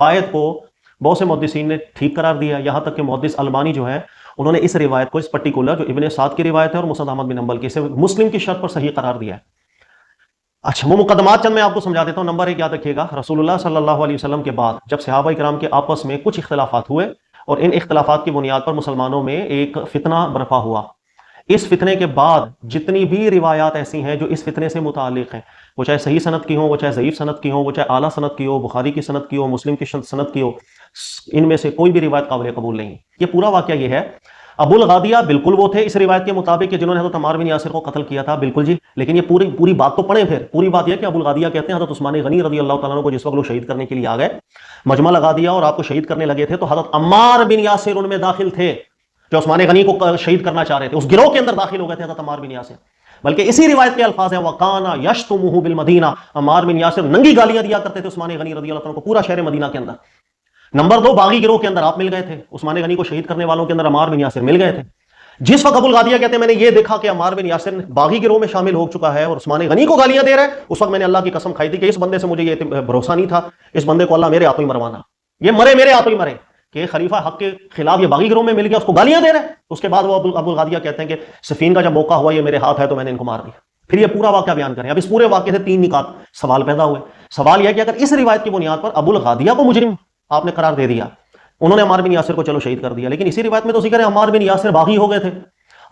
آیت کو بہت سے محدثین نے ٹھیک قرار دیا، یہاں تک کہ محدث البانی جو ہے انہوں نے اس روایت کو، اس پرٹیکولر جو ابن سعد کی روایت ہے اور مسند احمد بن حنبل کی، اسے مسلم کی شرط پر صحیح قرار دیا ہے۔ اچھا، وہ مقدمات چند میں آپ کو سمجھا دیتا ہوں۔ نمبر 1 یاد رکھیے گا، رسول اللہ صلی اللہ علیہ وسلم کے بعد جب صحابہ کرام کے آپس میں کچھ اختلافات ہوئے اور ان اختلافات کی بنیاد پر مسلمانوں میں ایک فتنہ برپا ہوا، اس فتنے کے بعد جتنی بھی روایات ایسی ہیں جو اس فتنے سے متعلق ہیں، وہ چاہے صحیح سند کی ہوں، وہ چاہے ضعیف سند کی ہوں، وہ چاہے اعلیٰ سند کی ہو، بخاری کی سند کی ہو، مسلم کی سند کی ہو، ان میں سے کوئی بھی روایت قابل قبول نہیں۔ یہ پورا واقعہ یہ ہے، ابو الغادیہ بالکل وہ تھے اس روایت کے مطابق کہ جنہوں نے حضرت عمار بن یاسر کو قتل کیا تھا، بالکل جی، لیکن یہ پوری بات تو پڑھیں پھر۔ پوری بات یہ کہ ابو الغادیہ کہتے ہیں حضرت عثمان غنی رضی اللہ تعالیٰ عنہ کو جس وقت لوگ شہید کرنے کے لیے آ گئے، مجمع لگا دیا اور آپ کو شہید کرنے لگے تھے، تو حضرت عمار بن یاسر ان میں داخل تھے جو عثمان غنی کو شہید کرنا چاہ رہے تھے، اس گروہ کے اندر داخل ہو گئے تھے حضرت عمار بن یاسر۔ بلکہ اسی روایت کے الفاظ ہیں وَقَانَ يَشْتُمُهُ بِالْمَدِينَ، عمار بن یاسر ننگی گالیاں دیا کرتے تھے عثمان غنی رضی اللہ عنہ کو پورا شہر مدینہ کے اندر۔ نمبر 2، باغی گروہ کے اندر آپ مل گئے تھے، عثمان غنی کو شہید کرنے والوں کے اندر عمار بن یاسر مل گئے تھے۔ جس وقت ابو الغادیہ کہتے ہیں میں نے یہ دیکھا کہ عمار بن یاسر باغی گروہ میں شامل ہو چکا ہے اور عثمان غنی کو گالیاں دے رہا ہے، اس وقت میں نے اللہ کی قسم کھائی تھی کہ اس بندے سے مجھے یہ بھروسہ نہیں تھا، اس بندے کو اللہ میرے ہاتھوں ہی مروانا، یہ مرے میرے ہاتھوں ہی مرے، کہ خلیفہ حق کے خلاف یہ باغی گروہ میں مل گیا، اس کو گالیاں دے رہا ہے۔ اس کے بعد وہ ابو الغادیہ کہتے ہیں کہ صفین کا جب موقع ہوا یہ میرے ہاتھ ہے تو میں نے ان کو مار دیا۔ پھر یہ پورا واقعہ بیان کریں۔ اب اس پورے واقعے سے 3 نکات سوال پیدا ہوئے۔ سوال یہ کہ اگر اس روایت کی بنیاد پر ابو الغادیہ کو مجرم آپ نے قرار دے دیا، انہوں نے عمار بن یاسر کو چلو شہید کر دیا، لیکن اسی روایت میں تو ذکر ہے عمار بن یاسر باغی ہو گئے تھے۔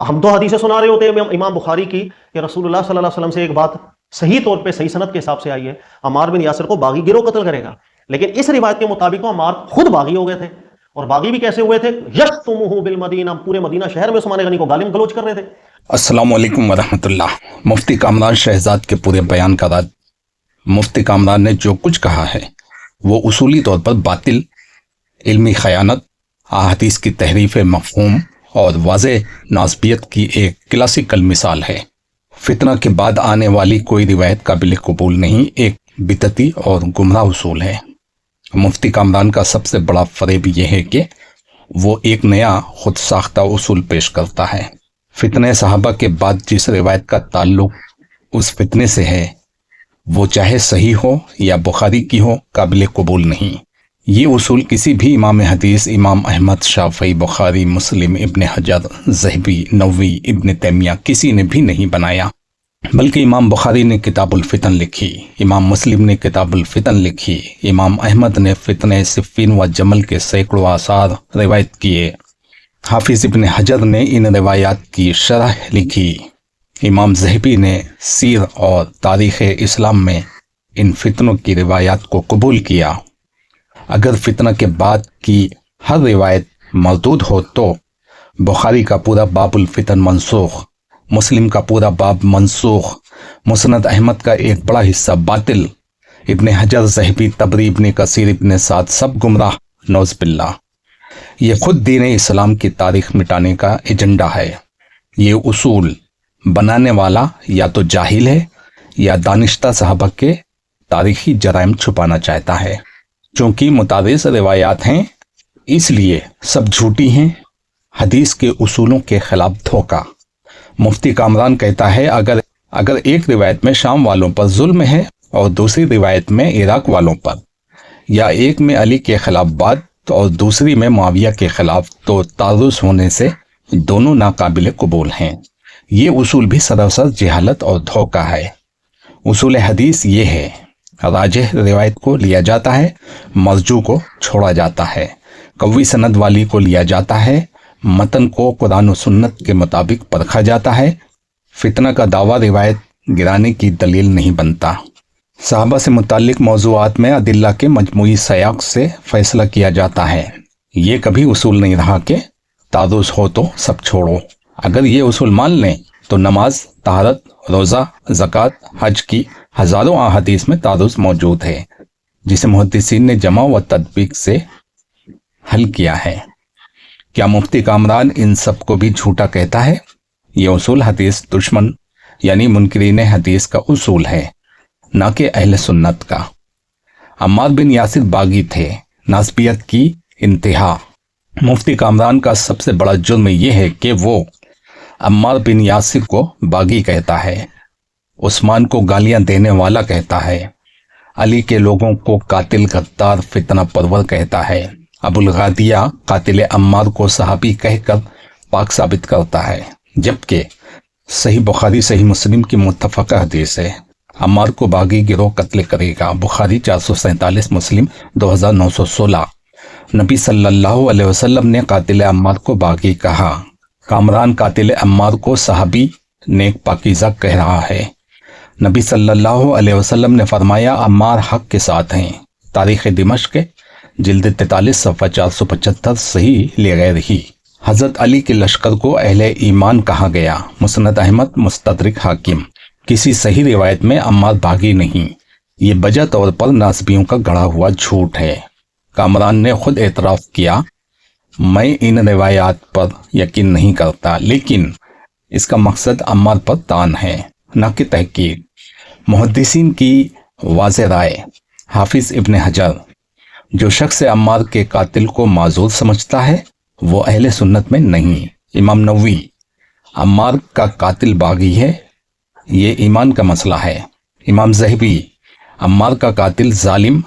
ہم تو حدیثیں سنا رہے ہوتے ہیں امام بخاری کی کہ رسول اللہ صلی اللہ علیہ وسلم سے ایک بات صحیح طور پہ صحیح سند کے حساب سے آئی ہے، عمار بن یاسر کو باغی گروہ قتل کرے گا، لیکن اس روایت کے مطابق تو عمار خود باغی ہو گئے تھے، اور باغی بھی کیسے ہوئے تھے؟ یشتمہ بالمدینہ، پورے مدینہ شہر میں عثمان غنی کو گالی گلوچ کر رہے تھے۔ السلام علیکم ورحمۃ اللہ۔ مفتی کامران شہزاد کے پورے بیان کا رد۔ مفتی کامران نے جو کچھ کہا ہے وہ اصولی طور پر باطل، علمی خیانت، احادیث کی تحریف مفہوم اور واضح ناسبیت کی ایک کلاسیکل مثال ہے۔ فتنہ کے بعد آنے والی کوئی روایت قابل قبول نہیں، ایک بدعتی اور گمراہ اصول ہے۔ مفتی کامران کا سب سے بڑا فریب یہ ہے کہ وہ ایک نیا خود ساختہ اصول پیش کرتا ہے۔ فتنہ صحابہ کے بعد جس روایت کا تعلق اس فتنے سے ہے وہ چاہے صحیح ہو یا بخاری کی ہو قابل قبول نہیں۔ یہ اصول کسی بھی امام حدیث، امام احمد، شافعی، بخاری، مسلم، ابن حجر، ذہبی، نووی، ابن تیمیہ کسی نے بھی نہیں بنایا، بلکہ امام بخاری نے کتاب الفتن لکھی، امام مسلم نے کتاب الفتن لکھی، امام احمد نے فتنہ صفین و جمل کے سینکڑوں آثار روایت کیے، حافظ ابن حجر نے ان روایات کی شرح لکھی، امام ذہبی نے سیر اور تاریخ اسلام میں ان فتنوں کی روایات کو قبول کیا۔ اگر فتنہ کے بعد کی ہر روایت مردود ہو تو بخاری کا پورا باب الفتن منسوخ، مسلم کا پورا باب منسوخ، مسند احمد کا ایک بڑا حصہ باطل، ابن حجر، ذہبی، طبری، ابن کثیر، ابن سعد سب گمراہ، نعوذ باللہ۔ یہ خود دین اسلام کی تاریخ مٹانے کا ایجنڈا ہے۔ یہ اصول بنانے والا یا تو جاہل ہے یا دانشتہ صحابہ کے تاریخی جرائم چھپانا چاہتا ہے۔ چونکہ متعدد روایات ہیں اس لیے سب جھوٹی ہیں، حدیث کے اصولوں کے خلاف دھوکہ۔ مفتی کامران کہتا ہے اگر ایک روایت میں شام والوں پر ظلم ہے اور دوسری روایت میں عراق والوں پر، یا ایک میں علی کے خلاف بات اور دوسری میں معاویہ کے خلاف، تو تعرض ہونے سے دونوں ناقابل قبول ہیں۔ یہ اصول بھی سراسر جہالت اور دھوکہ ہے۔ اصول حدیث یہ ہے، راجح روایت کو لیا جاتا ہے، مرجو کو چھوڑا جاتا ہے، قوی سند والی کو لیا جاتا ہے، متن کو قرآن و سنت کے مطابق پرکھا جاتا ہے۔ فتنہ کا دعویٰ روایت گرانے کی دلیل نہیں بنتا۔ صحابہ سے متعلق موضوعات میں ادلہ کے مجموعی سیاق سے فیصلہ کیا جاتا ہے۔ یہ کبھی اصول نہیں رہا کہ تعرض ہو تو سب چھوڑو۔ اگر یہ اصول مان لیں تو نماز، طہارت، روزہ، زکوٰۃ، حج کی ہزاروں احادیث میں تعرض موجود ہے، جسے محدثین نے جمع و تطبیق سے حل کیا ہے۔ کیا مفتی کامران ان سب کو بھی جھوٹا کہتا ہے؟ یہ اصول حدیث دشمن یعنی منکرین حدیث کا اصول ہے، نہ کہ اہل سنت کا۔ عمار بن یاسر باغی تھے، ناسبیت کی انتہا۔ مفتی کامران کا سب سے بڑا جرم یہ ہے کہ وہ عمار بن یاسر کو باغی کہتا ہے، عثمان کو گالیاں دینے والا کہتا ہے، अली के लोगों को कातिल, गद्दार, फितना परवर कहता है। अबुल गादिया कातिल अम्मार को सहाबी कहकर पाक साबित करता है, जबकि सही बुखारी सही मुस्लिम की मुत्तफक हदीस है, अम्मार को बागी गिरोह कत्ल करेगा। बुखारी 447, मुस्लिम 2916। नबी सल्लल्लाहु अलैहि वसल्लम ने कातिल अम्मार को बागी कहा। कामरान कातिल अम्मार को सहाबी नेक पाकीज़ा कह रहा है। नबी सल्लल्लाहु अलैहि वसल्लम ने फरमाया, अम्मार हक के साथ हैं। तारीख़ दिमश्क जिल्द 43 सफ़ा 475 सही ले गए रही। हज़रत अली के लश्कर को अहले ईमान कहा गया। मुस्नद अहमद, मुस्तदरिक हाकिम। किसी सही रिवायत में अम्मार भागी नहीं। ये बजा तौर पर नासबियों का गढ़ा हुआ झूठ है। कामरान ने खुद एतराफ़ किया, मैं इन रिवायात पर यकीन नहीं करता, लेकिन इसका मकसद अम्मार पर तान है, न कि तहकीक। मुहद्दिसीन की वाज़ेह राय। हाफिज़ इब्न हजर, जो शख्स अम्मार के कातिल को माजूर समझता है वो अहले सुन्नत में नहीं। इमाम नववी, अम्मार का कातिल बागी है, ये ईमान का मसला है। इमाम ज़हबी, अम्मार का कातिल जालिम,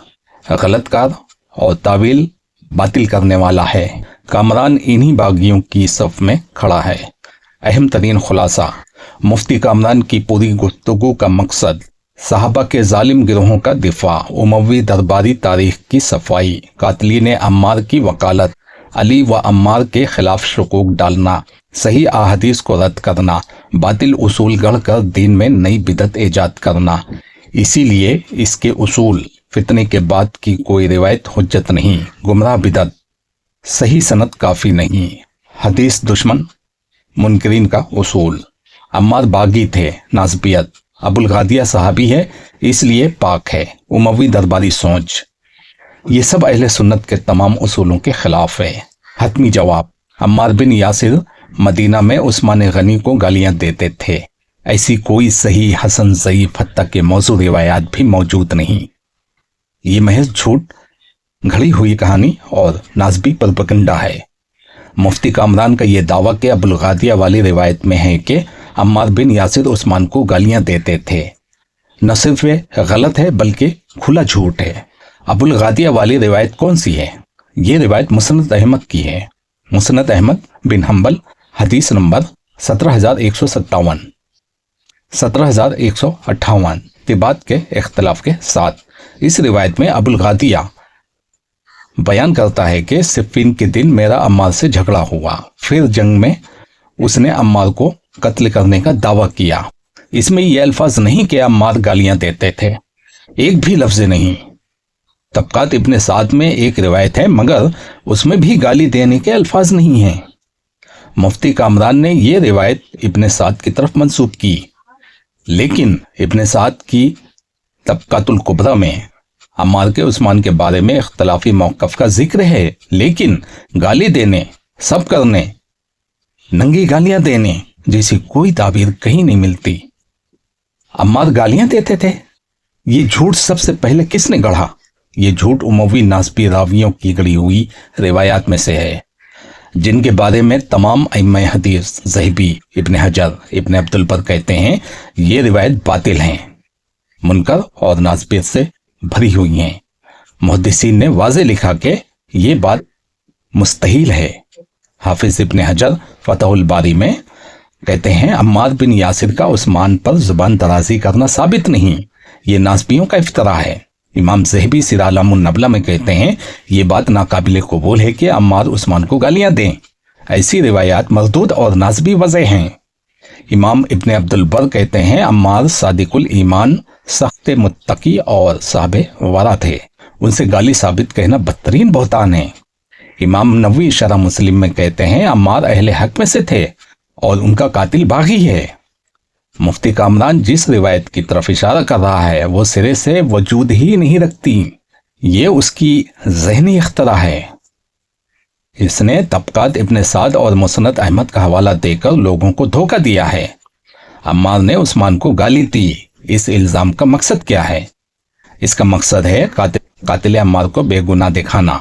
गलतकार और तावील बातिल करने वाला है। कामरान इन्हीं बागियों की सफ में खड़ा है। अहम तरीन खुलासा, मुफ्ती कामरान की पूरी गुफ्तगू का मकसद सहाबा के जालिम गिरोहों का दिफा, उमवी दरबारी तारीख की सफाई, कातिलीन अम्मार की वकालत, अली व अम्मार के खिलाफ शकूक डालना, सही अहादीस को रद्द करना, बातिल उसूल गढ़ कर दीन में नई बिदत ईजाद करना। इसीलिए इसके उसूल फितने के बाद की कोई रिवायत हुज्जत नहीं। गुमराह बिदत, सही सनद काफ़ी नहीं। हदीस दुश्मन, मुनकरीन का उसूल। अम्मार बागी थे, नाज़बियत। अबुल गादिया सहाबी है, इसलिए पाक है, उमवी दरबारी सोच। ये सब अहले सुन्नत के तमाम उसूलों के खिलाफ है। हतमी जवाब, अम्मार बिन यासिर मदीना में उस्मान गनी को गालियां देते थे। ऐसी कोई सही, हसन, ज़ईफ़, हत्ता के मौजू रिवायात भी मौजूद नहीं। ये महज झूठ, घड़ी हुई कहानी और नाज़बी प्रोपेगेंडा है। मुफ्ती कामरान का ये दावा कि अबुल गादिया वाली रिवायत में है कि अम्मार बिन यासिर उस्मान को गालियां देते थे, न सिर्फ वे गलत है बल्कि खुला झूठ है। अबुल गादिया वाली रिवायत कौन सी है? ये रिवायत मुस्नद अहमद की है। मुस्नद अहमद बिन हम्बल, हदीस नंबर 17157, 17158 तिबात के इख्तलाफ के साथ। इस रिवायत में अबुल गादिया बयान करता है कि सिफ़ीन के दिन मेरा अम्मार से झगड़ा हुआ, फिर जंग में उसने अम्मार को कत्ल करने का दावा किया। इसमें ये अल्फाज नहीं कि अम्मार गालियां देते थे, एक भी लफ्ज नहीं। तबकात इब्न साद में एक रिवायत है, मगर उसमें भी गाली देने के अल्फाज नहीं हैं। मुफ्ती कामरान ने यह रिवायत इब्न साद की तरफ मंसूब की, लेकिन इब्न साद की तबकातुल कुबरा में अम्मार के उस्मान के बारे में इख्तलाफी मौक़िफ़ का जिक्र है, लेकिन गाली देने, सब करने, नंगी गालियां देने जैसी कोई ताबीर कहीं नहीं मिलती। अम्मार गालियां देते थे, ये झूठ सबसे पहले किसने गढ़ा? ये झूठ उमवी नासबी रावियों की गढ़ी हुई रिवायात में से है, जिनके बारे में तमाम अइम्मा हदीस, ज़हबी, इब्न हजर, इब्न अब्दुल बर कहते हैं ये रिवायत बातिल हैं, मुनकर और नासबियत से भरी हुई हैं। मुहद्दिसीन ने वाज़े लिखा कि ये बात मुस्तहील है। हाफिज इब्न हजर फतहुल बारी में कहते हैं अम्मार बिन यासिर का उस्मान पर जुबान दराजी करना साबित नहीं, ये नासबियों का इफ्तरा है। इमाम ज़हबी सिरालामुन नबला में कहते हैं ये बात नाकाबिल कबूल है कि अम्मार उस्मान को गालियां दें। ऐसी रिवायात मरदूद और नासबी वजह हैं। इमाम इब्न अब्दुल बर कहते हैं अम्मार सादिकुल ईमान, सख्त मुत्तकी और साहबे वरा थे, उनसे गाली साबित कहना बदतरीन बहतान है। इमाम नवी शरह मुस्लिम में कहते हैं अम्मार अहले हक में से थे और उनका कातिल बागी है। मुफ्ती कामरान जिस रिवायत की तरफ इशारा कर रहा है वो सिरे से वजूद ही नहीं रखती, ये उसकी ज़हनी इख्तरा है। इसने तबकात इब्न साद और मुस्नद अहमद का हवाला देकर लोगों को धोखा दिया है। अम्मार ने उस्मान को गाली दी, इस इल्ज़ाम का मकसद क्या है? इसका मकसद है कातिल अम्मार को बेगुनाह दिखाना,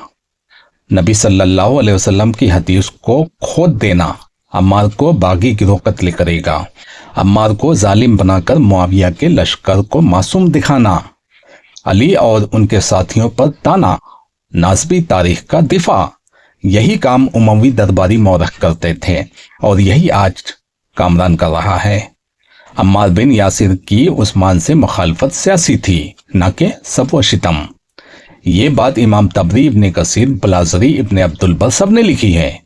नबी सल्लल्लाहु अलैहि वसल्लम की हदीस को खोद देना। अम्मार को बागी गिरोह कत्ल करेगा, अम्मार को जालिम बनाकर मुआविया के लश्कर को मासूम दिखाना, अली और उनके साथियों पर ताना, नासबी तारीख का दिफा, यही काम उमवी दरबारी मौरख करते थे और यही आज कामरान कर रहा है। अम्मार बिन यासिर की उस्मान से मुखालफत सियासी थी, न कि सब व शितम। ये बात इमाम तबरी, इब्ने कसीर, बलाजरी, इब्ने अब्दुल बर सब ने लिखी है।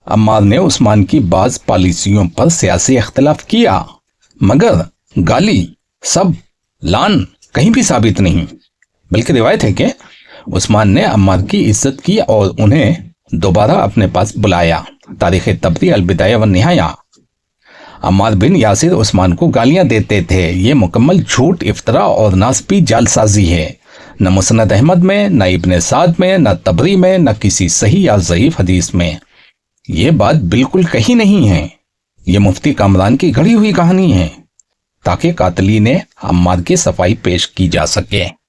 अम्मार ने उस्मान की बाज पॉलिसियों पर सियासी इख्तलाफ किया, मगर गाली, सब, लान कहीं भी साबित नहीं। बल्कि रिवायत है कि उस्मान ने अम्मार की इज्जत की और उन्हें दोबारा अपने पास बुलाया। तारीख तबरी अल-बिदाया व निहाया। अम्मार बिन यासिर उस्मान को गालियां देते थे। ये मुकम्मल झूठ, इफ्तरा और नासबी जालसाजी है। न मुसनद अहमद में, न इब्ने साद में, न तबरी में, न किसी सही या ज़ईफ हदीस में ये बात बिल्कुल कहीं नहीं है। ये मुफ्ती कामरान की गढ़ी हुई कहानी है ताकि कातली ने अम्मार की सफाई पेश की जा सके।